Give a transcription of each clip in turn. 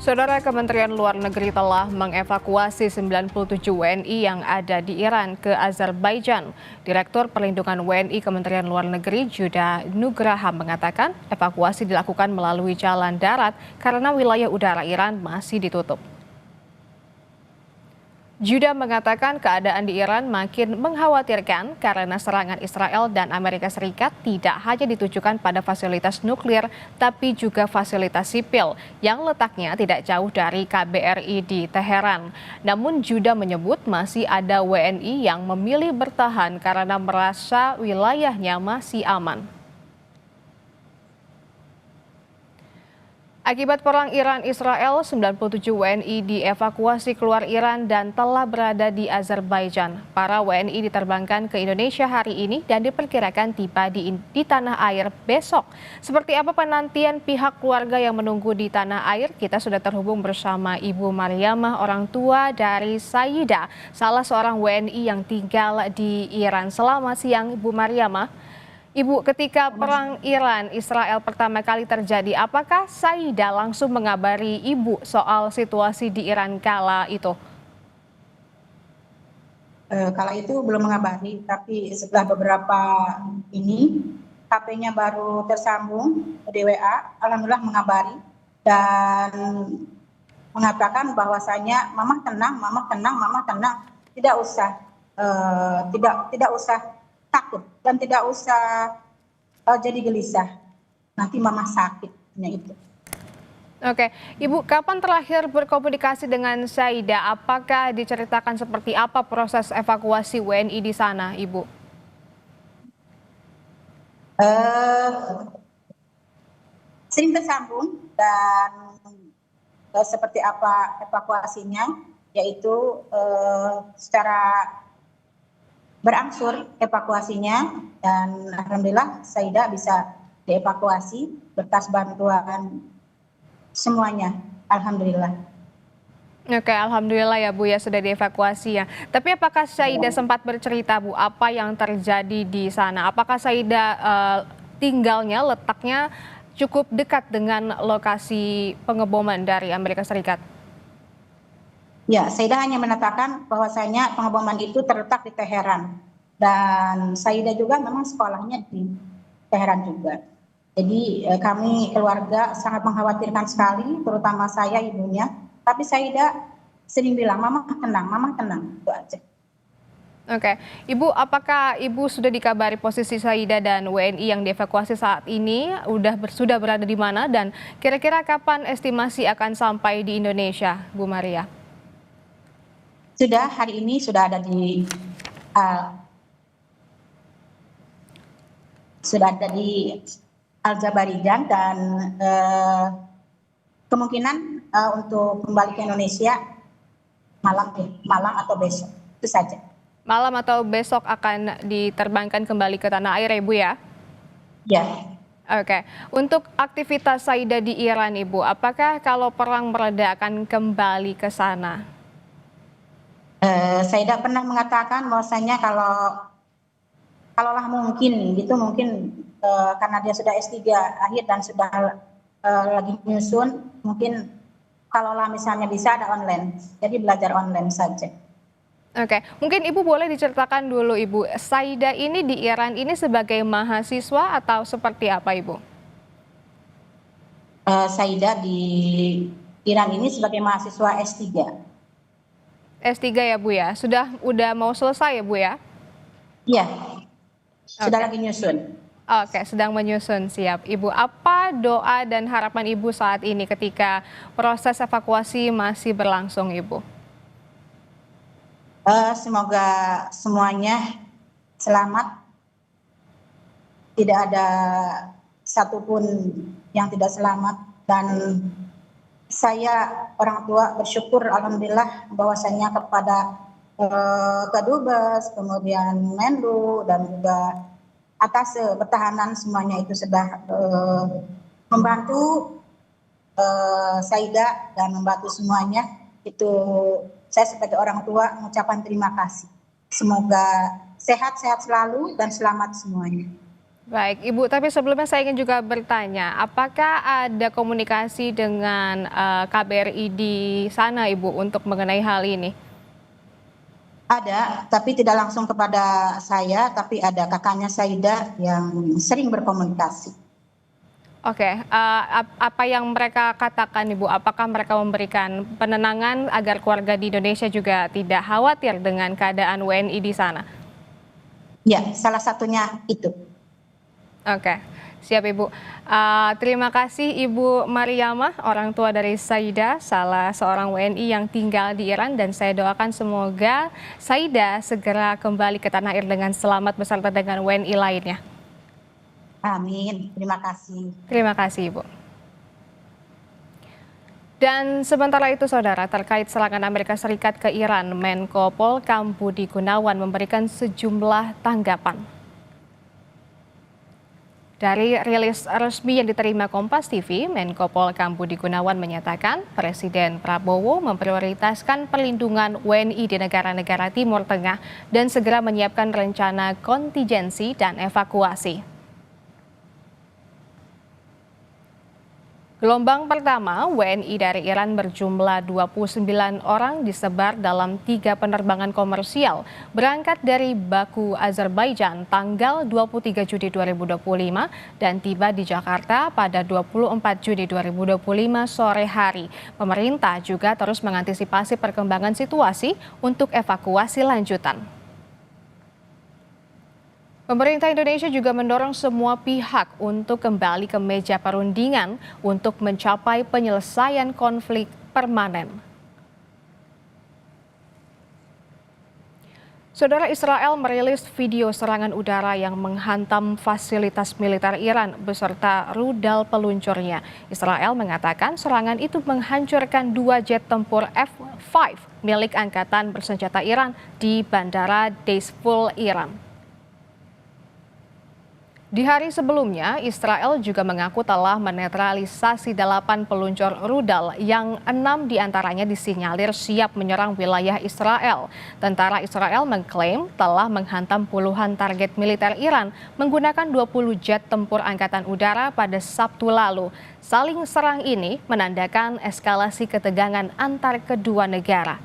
Saudara Kementerian Luar Negeri telah mengevakuasi 97 WNI yang ada di Iran ke Azerbaijan. Direktur Perlindungan WNI Kementerian Luar Negeri Juda Nugraha mengatakan evakuasi dilakukan melalui jalan darat karena wilayah udara Iran masih ditutup. Juda mengatakan keadaan di Iran makin mengkhawatirkan karena serangan Israel dan Amerika Serikat tidak hanya ditujukan pada fasilitas nuklir, tapi juga fasilitas sipil yang letaknya tidak jauh dari KBRI di Teheran. Namun Juda menyebut masih ada WNI yang memilih bertahan karena merasa wilayahnya masih aman. Akibat perang Iran-Israel, 97 WNI dievakuasi keluar Iran dan telah berada di Azerbaijan. Para WNI diterbangkan ke Indonesia hari ini dan diperkirakan tiba di tanah air besok. Seperti apa penantian pihak keluarga yang menunggu di tanah air? Kita sudah terhubung bersama Ibu Mariamah, orang tua dari Saida, salah seorang WNI yang tinggal di Iran. Selamat siang, Ibu Mariamah. Ibu, ketika perang Iran-Israel pertama kali terjadi, apakah Saida langsung mengabari Ibu soal situasi di Iran kala itu? Kala itu belum mengabari, tapi setelah beberapa ini HP-nya baru tersambung di WA, alhamdulillah mengabari dan mengatakan bahwasanya mama tenang, mama tenang, mama tenang, tidak usah tidak usah takut dan tidak usah jadi gelisah. Nanti mama sakit, hanya itu. Oke, Ibu, kapan terakhir berkomunikasi dengan Saida? Apakah diceritakan seperti apa proses evakuasi WNI di sana, Ibu? Sering tersambung dan seperti apa evakuasinya, yaitu secara berangsur evakuasinya dan alhamdulillah Saida bisa dievakuasi berkas bantuan semuanya, alhamdulillah. Oke, alhamdulillah ya Bu ya sudah dievakuasi ya. Tapi apakah Saida sempat bercerita Bu apa yang terjadi di sana? Apakah Saida tinggalnya letaknya cukup dekat dengan lokasi pengeboman dari Amerika Serikat? Ya, Saida hanya mengatakan bahwasanya pengeboman itu terletak di Teheran dan Saida juga memang sekolahnya di Teheran juga. Jadi kami keluarga sangat mengkhawatirkan sekali, terutama saya ibunya. Tapi Saida sering bilang, mama tenang, itu aja. Oke, Ibu, apakah Ibu sudah dikabari posisi Saida dan WNI yang dievakuasi saat ini sudah berada di mana dan kira-kira kapan estimasi akan sampai di Indonesia, Bu Maria? Sudah hari ini sudah ada di Azerbaijan dan kemungkinan untuk kembali ke Indonesia malam atau besok, itu saja. Malam atau besok akan diterbangkan kembali ke tanah air ya Ibu ya? Ya. Oke, untuk aktivitas Saida di Iran Ibu, apakah kalau perang mereda akan kembali ke sana? Saida pernah mengatakan bahwasanya kalaulah mungkin gitu, mungkin karena dia sudah S3 akhir dan sudah lagi menyusun, mungkin kalaulah misalnya bisa ada online, jadi belajar online saja. Oke, mungkin Ibu boleh diceritakan dulu Ibu, Saida ini di Iran ini sebagai mahasiswa atau seperti apa Ibu? Saida di Iran ini sebagai mahasiswa S3. S3 ya Bu ya, udah mau selesai ya Bu ya? Iya, sudah lagi nyusun. Oke, sedang menyusun, siap. Ibu, apa doa dan harapan Ibu saat ini ketika proses evakuasi masih berlangsung Ibu? Semoga semuanya selamat, tidak ada satupun yang tidak selamat, dan saya orang tua bersyukur alhamdulillah bahwasanya kepada Kadubes, kemudian Menlu dan juga atas pertahanan semuanya itu sudah membantu Saida dan membantu semuanya. Itu saya sebagai orang tua mengucapkan terima kasih. Semoga sehat-sehat selalu dan selamat semuanya. Baik, Ibu, tapi sebelumnya saya ingin juga bertanya, apakah ada komunikasi dengan KBRI di sana, Ibu, untuk mengenai hal ini? Ada, tapi tidak langsung kepada saya, tapi ada kakaknya Saida yang sering berkomunikasi. Oke, apa yang mereka katakan, Ibu? Apakah mereka memberikan penenangan agar keluarga di Indonesia juga tidak khawatir dengan keadaan WNI di sana? Ya, salah satunya itu. Oke, siap Ibu. Terima kasih Ibu Mariamah, orang tua dari Saida, salah seorang WNI yang tinggal di Iran, dan saya doakan semoga Saida segera kembali ke tanah air dengan selamat beserta dengan WNI lainnya. Amin, terima kasih. Terima kasih Ibu. Dan sementara itu Saudara, terkait serangan Amerika Serikat ke Iran, Menko Polhukam Budi Gunawan memberikan sejumlah tanggapan. Dari rilis resmi yang diterima Kompas TV, Menko Polhukam Budi Gunawan menyatakan Presiden Prabowo memprioritaskan perlindungan WNI di negara-negara Timur Tengah dan segera menyiapkan rencana kontingensi dan evakuasi. Gelombang pertama WNI dari Iran berjumlah 29 orang disebar dalam 3 penerbangan komersial berangkat dari Baku, Azerbaijan tanggal 23 Juni 2025 dan tiba di Jakarta pada 24 Juni 2025 sore hari. Pemerintah juga terus mengantisipasi perkembangan situasi untuk evakuasi lanjutan. Pemerintah Indonesia juga mendorong semua pihak untuk kembali ke meja perundingan untuk mencapai penyelesaian konflik permanen. Saudara, Israel merilis video serangan udara yang menghantam fasilitas militer Iran beserta rudal peluncurnya. Israel mengatakan serangan itu menghancurkan 2 jet tempur F-5 milik Angkatan Bersenjata Iran di Bandara Deizful, Iran. Di hari sebelumnya, Israel juga mengaku telah menetralisasi 8 peluncur rudal yang 6 diantaranya disinyalir siap menyerang wilayah Israel. Tentara Israel mengklaim telah menghantam puluhan target militer Iran menggunakan 20 jet tempur Angkatan Udara pada Sabtu lalu. Saling serang ini menandakan eskalasi ketegangan antar kedua negara.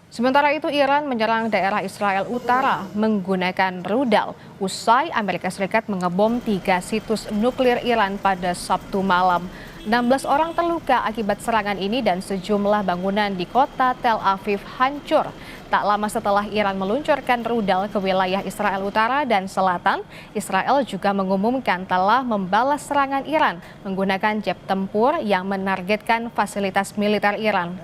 Sementara itu, Iran menyerang daerah Israel Utara menggunakan rudal usai Amerika Serikat mengebom 3 situs nuklir Iran pada Sabtu malam. 16 orang terluka akibat serangan ini dan sejumlah bangunan di kota Tel Aviv hancur. Tak lama setelah Iran meluncurkan rudal ke wilayah Israel Utara dan Selatan, Israel juga mengumumkan telah membalas serangan Iran menggunakan jet tempur yang menargetkan fasilitas militer Iran.